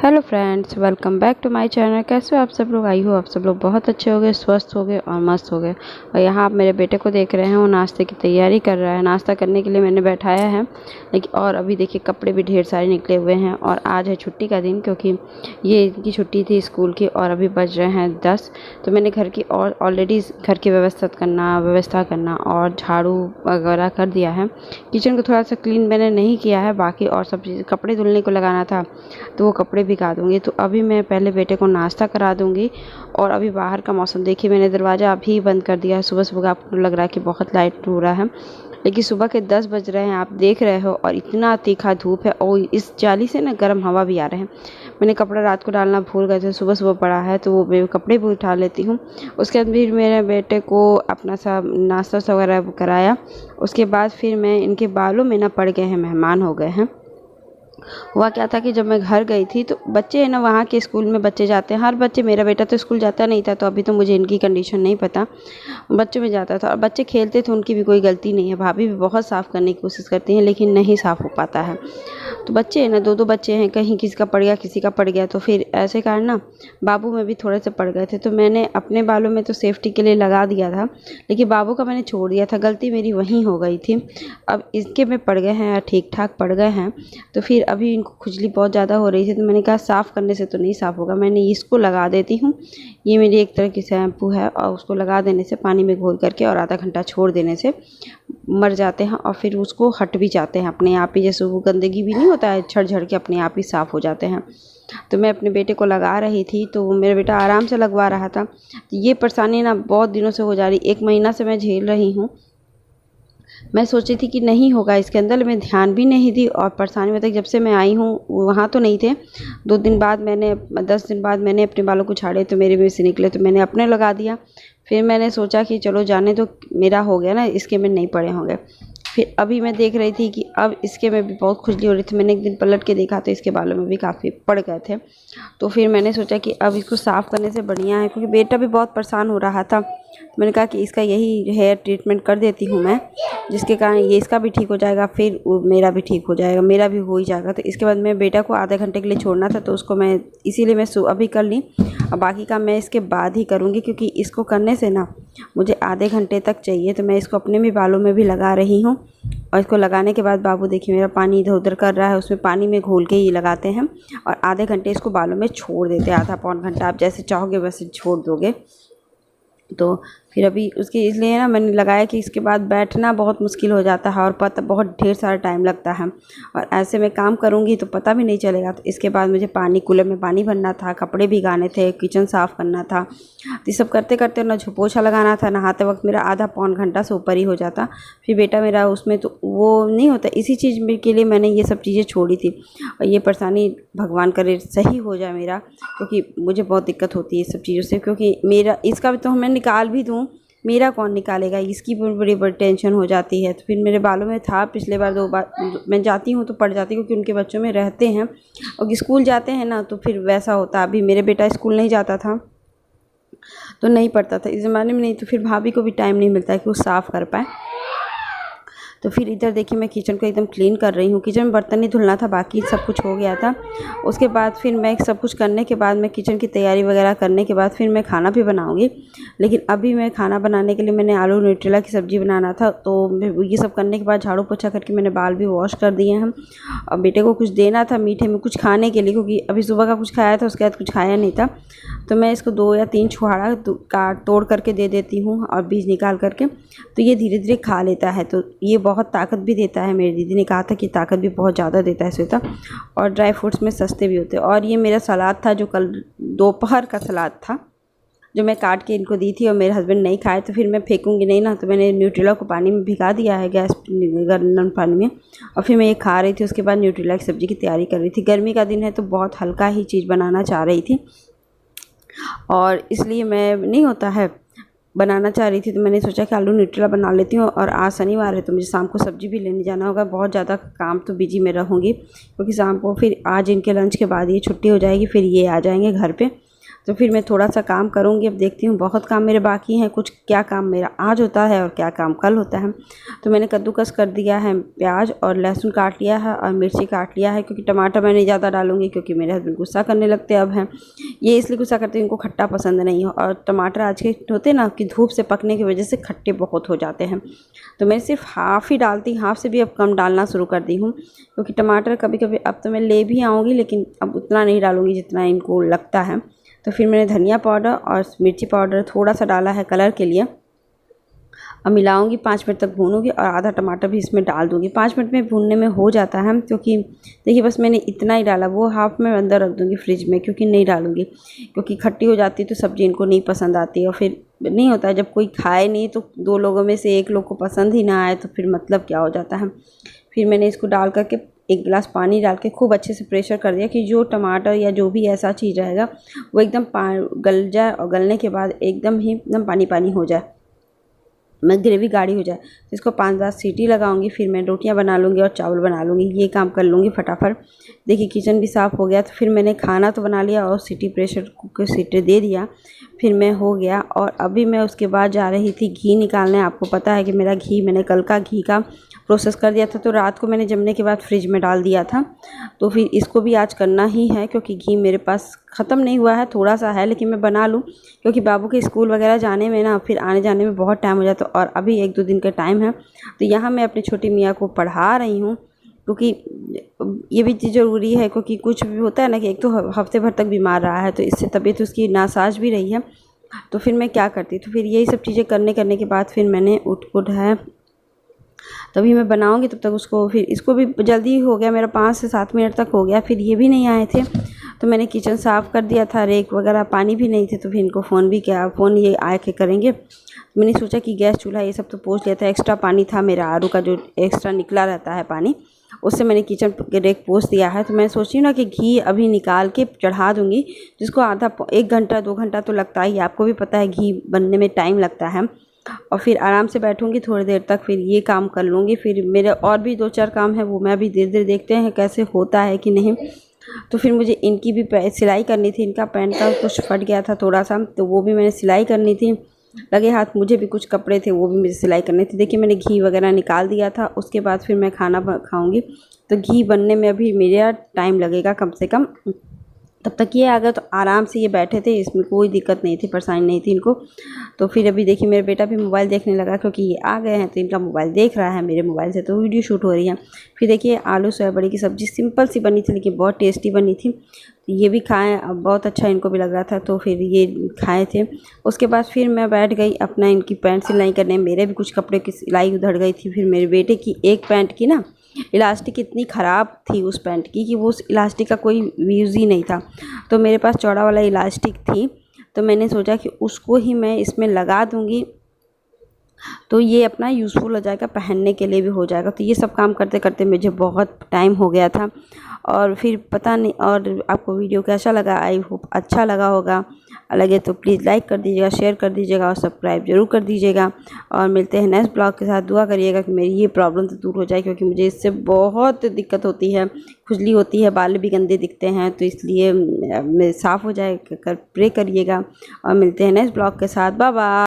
Hello friends, welcome back to my channel. कैसे हो आप सब लोग? आई हो आप सब लोग बहुत अच्छे हो गए, स्वस्थ हो गए और मस्त हो गए। और यहाँ आप मेरे बेटे को देख रहे हैं, वो नाश्ते की तैयारी कर रहा है। नाश्ता करने के लिए मैंने बैठाया है, लेकिन और अभी देखिए कपड़े भी ढेर सारे निकले हुए हैं। और आज है छुट्टी का दिन, क्योंकि ये इनकी छुट्टी थी स्कूल की। और अभी बज रहे हैं 10। तो मैंने घर की और ऑलरेडी घर की व्यवस्था करना और झाड़ू वगैरह कर दिया है। किचन को थोड़ा सा क्लीन मैंने नहीं किया है, बाकी और सब चीज़ कपड़े धुलने को लगाना था तो वो कपड़े भिगा दूँगी। तो अभी मैं पहले बेटे को नाश्ता करा दूँगी। और अभी बाहर का मौसम देखिए, मैंने दरवाज़ा अभी बंद कर दिया है। सुबह-सुबह आपको लग रहा है कि बहुत लाइट हो रहा है, लेकिन सुबह के 10 बज रहे हैं, आप देख रहे हो। और इतना तीखा धूप है और इस जाली से ना गर्म हवा भी आ रहे हैं। मैंने कपड़ा रात को डालना भूल गए थे, सुबह-सुबह पड़ा है तो वो मैं कपड़े भी उठा लेती हूँ। उसके बाद फिर मेरे बेटे को अपना सा नाश्ता वगैरह कराया। उसके बाद फिर मैं इनके बालों में ना पड़ गए हैं, मेहमान हो गए हैं। हुआ क्या था कि जब मैं घर गई थी तो बच्चे है ना, वहाँ के स्कूल में बच्चे जाते हैं, हर बच्चे, मेरा बेटा तो स्कूल जाता नहीं था तो अभी तो मुझे इनकी कंडीशन नहीं पता, बच्चों में जाता था। और बच्चे खेलते थे, उनकी भी कोई गलती नहीं है। भाभी भी बहुत साफ़ करने की कोशिश करती हैं, लेकिन नहीं साफ़ हो पाता है। तो बच्चे हैं ना, दो बच्चे हैं, कहीं किसी का पड़ गया किसी का पड़ गया, तो फिर ऐसे कारण ना बाबू में भी थोड़े से पड़ गए थे। तो मैंने अपने बालों में तो सेफ्टी के लिए लगा दिया था, लेकिन बाबू का मैंने छोड़ दिया था। गलती मेरी वहीं हो गई थी। अब इसके में पड़ गए हैं, ठीक ठाक पड़ गए हैं। तो फिर अभी इनको खुजली बहुत ज़्यादा हो रही थी, तो मैंने कहा साफ़ करने से तो नहीं साफ़ होगा, मैंने इसको लगा देती हूँ। ये मेरी एक तरह की शैम्पू है और उसको लगा देने से, पानी में घोल करके और आधा घंटा छोड़ देने से मर जाते हैं और फिर उसको हट भी जाते हैं अपने आप ही। जैसे वो गंदगी भी नहीं होता है, झड़ के अपने आप ही साफ़ हो जाते हैं। तो मैं अपने बेटे को लगा रही थी, तो मेरा बेटा आराम से लगवा रहा था। ये परेशानी ना बहुत दिनों से हो जा रही, 1 महीना से मैं झेल रही हूँ। मैं सोची थी कि नहीं होगा इसके अंदर, मैं ध्यान भी नहीं दी। और परेशानी में तक जब से मैं आई हूँ, वहाँ तो नहीं थे। 2 दिन बाद मैंने 10 दिन बाद मैंने अपने बालों को झाड़े तो मेरे में से निकले, तो मैंने अपने लगा दिया। फिर मैंने सोचा कि चलो जाने दो, मेरा हो गया ना, इसके में नहीं पड़े होंगे। फिर अभी मैं देख रही थी कि अब इसके में भी बहुत खुजली हो रही थी। मैंने एक दिन पलट के देखा तो इसके बालों में भी काफ़ी पड़ गए थे। तो फिर मैंने सोचा कि अब इसको साफ़ करने से बढ़िया है, क्योंकि बेटा भी बहुत परेशान हो रहा था। मैंने कहा कि इसका यही हेयर ट्रीटमेंट कर देती हूँ मैं, जिसके कारण ये इसका भी ठीक हो जाएगा, फिर मेरा भी ठीक हो जाएगा, मेरा भी हो ही जाएगा। तो इसके बाद मैं बेटा को आधे घंटे के लिए छोड़ना था, तो उसको मैं इसीलिए मैं अभी कर ली। और बाकी काम मैं इसके बाद ही करूँगी, क्योंकि इसको करने से ना मुझे आधे घंटे तक चाहिए। तो मैं इसको अपने भी बालों में भी लगा रही हूँ। और इसको लगाने के बाद बाबू देखिए मेरा पानी इधर उधर कर रहा है, उसमें पानी में घोल के ही लगाते हैं। और आधे घंटे इसको बालों में छोड़ देते हैं, आधा पौन घंटा, आप जैसे चाहोगे वैसे छोड़ दोगे। तो फिर अभी उसके इसलिए ना मैंने लगाया कि इसके बाद बैठना बहुत मुश्किल हो जाता है और पता बहुत ढेर सारा टाइम लगता है। और ऐसे में काम करूँगी तो पता भी नहीं चलेगा। तो इसके बाद मुझे कूलर में पानी भरना था, कपड़े भिगाने थे, किचन साफ़ करना था। तो ये सब करते करते ना पोछा लगाना था, नहाते वक्त मेरा आधा पौन घंटा से ऊपर ही हो जाता। फिर बेटा मेरा उसमें तो वो नहीं होता, इसी चीज़ में के लिए मैंने ये सब चीज़ें छोड़ी थी। और ये परेशानी भगवान करे सही हो जाए मेरा, क्योंकि मुझे बहुत दिक्कत होती है ये सब चीज़ों से। क्योंकि मेरा इसका भी तो मैं निकाल भी दूँ, मेरा कौन निकालेगा, इसकी बड़ी टेंशन हो जाती है। तो फिर मेरे बालों में था, पिछले बार 2 बार मैं जाती हूँ तो पड़ जाती, क्योंकि उनके बच्चों में रहते हैं और स्कूल जाते हैं ना, तो फिर वैसा होता। अभी मेरे बेटा स्कूल नहीं जाता था तो नहीं पड़ता था इस ज़माने में, नहीं तो फिर भाभी को भी टाइम नहीं मिलता है कि वो साफ़ कर पाए। तो फिर इधर देखिए मैं किचन को एकदम क्लीन कर रही हूँ। किचन में बर्तन ही धुलना था, बाकी सब कुछ हो गया था। उसके बाद फिर मैं सब कुछ करने के बाद, मैं किचन की तैयारी वगैरह करने के बाद फिर मैं खाना भी बनाऊँगी। लेकिन अभी मैं खाना बनाने के लिए मैंने आलू न्यूट्रेला की सब्ज़ी बनाना था, तो ये सब करने के बाद झाड़ू पोछा करके मैंने बाल भी वॉश कर दिए हैं। और बेटे को कुछ देना था मीठे में कुछ खाने के लिए, क्योंकि अभी सुबह का कुछ खाया था, उसके बाद कुछ खाया नहीं था। तो मैं इसको 2 या 3 छुहारा तोड़ करके दे देती हूँ और बीज निकाल करके, तो ये धीरे धीरे खा लेता है। तो ये बहुत ताकत भी देता है, मेरी दीदी ने कहा था कि ताकत भी बहुत ज़्यादा देता है श्वेता। और ड्राई फ्रूट्स में सस्ते भी होते हैं। और ये मेरा सलाद था, जो कल दोपहर का सलाद था, जो मैं काट के इनको दी थी और मेरे हस्बैंड नहीं खाए, तो फिर मैं फेंकूंगी नहीं ना, तो मैंने न्यूट्रेला को पानी में भिगा दिया है, गैस गर्म पानी में। और फिर मैं ये खा रही थी। उसके बाद न्यूट्रेला की सब्ज़ी की तैयारी कर रही थी। गर्मी का दिन है तो बहुत हल्का ही चीज़ बनाना चाह रही थी, और इसलिए मैं नहीं होता है बनाना चाह रही थी। तो मैंने सोचा कि आलू न्यूट्रेला बना लेती हूँ। और आज शनिवार है तो मुझे शाम को सब्ज़ी भी लेने जाना होगा, बहुत ज़्यादा काम तो बिजी में रहूँगी, क्योंकि शाम को फिर आज इनके लंच के बाद ये छुट्टी हो जाएगी, फिर ये आ जाएंगे घर पे। तो फिर मैं थोड़ा सा काम करूँगी। अब देखती हूँ, बहुत काम मेरे बाकी हैं, कुछ क्या काम मेरा आज होता है और क्या काम कल होता है। तो मैंने कद्दूकस कर दिया है, प्याज और लहसुन काट लिया है और मिर्ची काट लिया है, क्योंकि टमाटर मैं नहीं ज़्यादा डालूँगी क्योंकि मेरे हस्बैंड गुस्सा करने लगते अब हैं। ये इसलिए गुस्सा करते हैं, इनको खट्टा पसंद नहीं हो, और टमाटर आज के होते ना कि धूप से पकने की वजह से खट्टे बहुत हो जाते हैं। तो मैं सिर्फ हाफ़ ही डालती, हाफ़ से भी अब कम डालना शुरू कर दी हूँ, क्योंकि टमाटर कभी कभी अब तो मैं ले भी आऊँगी, लेकिन अब उतना नहीं डालूँगी जितना इनको लगता है। तो फिर मैंने धनिया पाउडर और मिर्ची पाउडर थोड़ा सा डाला है कलर के लिए। अब मिलाऊंगी, 5 मिनट तक भूनूंगी और आधा टमाटर भी इसमें डाल दूंगी। 5 मिनट में भूनने में हो जाता है, क्योंकि देखिए बस मैंने इतना ही डाला, वो हाफ़ में अंदर रख दूंगी फ्रिज में, क्योंकि नहीं डालूंगी, क्योंकि खट्टी हो जाती है तो सब्ज़ी इनको नहीं पसंद आती है। और फिर नहीं होता है, जब कोई खाए नहीं तो 2 लोगों में से 1 लोग को पसंद ही ना आए तो फिर मतलब क्या हो जाता है। फिर मैंने इसको डाल करके 1 गिलास पानी डाल के खूब अच्छे से प्रेशर कर दिया कि जो टमाटर या जो भी ऐसा चीज़ रहेगा वो एकदम गल जाए, और गलने के बाद एकदम ही एकदम पानी पानी हो जाए, मैं ग्रेवी गाढ़ी हो जाए। तो इसको 5-10 सीटी लगाऊंगी, फिर मैं रोटियां बना लूँगी और चावल बना लूँगी, ये काम कर लूँगी फटाफट। देखिए किचन भी साफ़ हो गया, तो फिर मैंने खाना तो बना लिया और सीटी प्रेशर कुकर सीटी दे दिया, फिर मैं हो गया। और अभी मैं उसके बाद जा रही थी घी निकालने। आपको पता है कि मेरा घी, मैंने कल का घी का प्रोसेस कर दिया था, तो रात को मैंने जमने के बाद फ्रिज में डाल दिया था। तो फिर इसको भी आज करना ही है, क्योंकि घी मेरे पास ख़त्म नहीं हुआ है, थोड़ा सा है, लेकिन मैं बना लूँ, क्योंकि बाबू के स्कूल वगैरह जाने में ना फिर आने जाने में बहुत टाइम हो जाता है, और अभी 1-2 दिन का टाइम है। तो यहाँ मैं अपनी छोटी मियाँ को पढ़ा रही हूँ, क्योंकि ये भी चीज़ ज़रूरी है, क्योंकि कुछ भी होता है ना कि एक तो हफ्ते भर तक बीमार रहा है, तो इससे तबीयत उसकी नासाज भी रही है। तो फिर मैं क्या करती, तो फिर यही सब चीज़ें करने के बाद फिर मैंने उठ है, तभी मैं बनाऊंगी, तब तक उसको, फिर इसको भी जल्दी हो गया मेरा, 5 से 7 मिनट तक हो गया। फिर ये भी नहीं आए थे, तो मैंने किचन साफ़ कर दिया था, रेक वगैरह, पानी भी नहीं थे, तो फिर इनको फ़ोन भी किया, फ़ोन ये आए के करेंगे। मैंने सोचा कि गैस चूल्हा ये सब तो पोंछ लिया था, एक्स्ट्रा पानी था मेरा आरू का जो एक्स्ट्रा निकला रहता है पानी, उससे मैंने किचन के रेक पोंछ दिया है। तो मैं सोच रही हूँ ना कि घी अभी निकाल के चढ़ा दूँगी, जिसको आधा 1 घंटा 2 घंटा तो लगता ही, आपको भी पता है घी बनने में टाइम लगता है। और फिर आराम से बैठूंगी थोड़ी देर तक, फिर ये काम कर लूँगी। फिर मेरे और भी 2-4 काम है, वो मैं अभी धीरे धीरे देखते हैं कैसे होता है कि नहीं। तो फिर मुझे इनकी भी सिलाई करनी थी, इनका पैंट का कुछ फट गया था थोड़ा सा, तो वो भी मैंने सिलाई करनी थी। लगे हाथ मुझे भी कुछ कपड़े थे, वो भी मुझे सिलाई करनी थी। देखिए मैंने घी वगैरह निकाल दिया था, उसके बाद फिर मैं खाना खाऊंगी। तो घी बनने में अभी मेरा टाइम लगेगा कम से कम। तब तक ये आ गया, तो आराम से ये बैठे थे, इसमें कोई दिक्कत नहीं थी, परेशानी नहीं थी इनको। तो फिर अभी देखिए मेरा बेटा भी मोबाइल देखने लगा, क्योंकि ये आ गए हैं तो इनका मोबाइल देख रहा है मेरे मोबाइल से, तो वीडियो शूट हो रही है। फिर देखिए आलू सोयाबड़ी की सब्ज़ी सिंपल सी बनी थी, लेकिन बहुत टेस्टी बनी थी। तो ये भी खाएँ, अब बहुत अच्छा इनको भी लग रहा था, तो फिर ये खाए थे। उसके बाद फिर मैं बैठ गई अपना इनकी पैंट सिलाई करने, मेरे भी कुछ कपड़े की सिलाई उधड़ गई थी। फिर मेरे बेटे की एक पैंट की ना इलास्टिक इतनी ख़राब थी उस पैंट की, कि वो उस इलास्टिक का कोई यूज़ ही नहीं था। तो मेरे पास चौड़ा वाला इलास्टिक थी, तो मैंने सोचा कि उसको ही मैं इसमें लगा दूँगी, तो ये अपना यूज़फुल हो जाएगा, पहनने के लिए भी हो जाएगा। तो ये सब काम करते करते मुझे बहुत टाइम हो गया था। और फिर पता नहीं, और आपको वीडियो कैसा लगा, आई होप अच्छा लगा होगा। लगे तो प्लीज़ लाइक कर दीजिएगा, शेयर कर दीजिएगा और सब्सक्राइब ज़रूर कर दीजिएगा। और मिलते हैं नेक्स्ट ब्लॉग के साथ। दुआ करिएगा कि मेरी ये प्रॉब्लम तो दूर हो जाए, क्योंकि मुझे इससे बहुत दिक्कत होती है, खुजली होती है, बाल भी गंदे दिखते हैं, तो इसलिए साफ़ हो जाए कर प्रे करिएगा। और मिलते हैं नेक्स्ट ब्लॉग के साथ। Bye bye.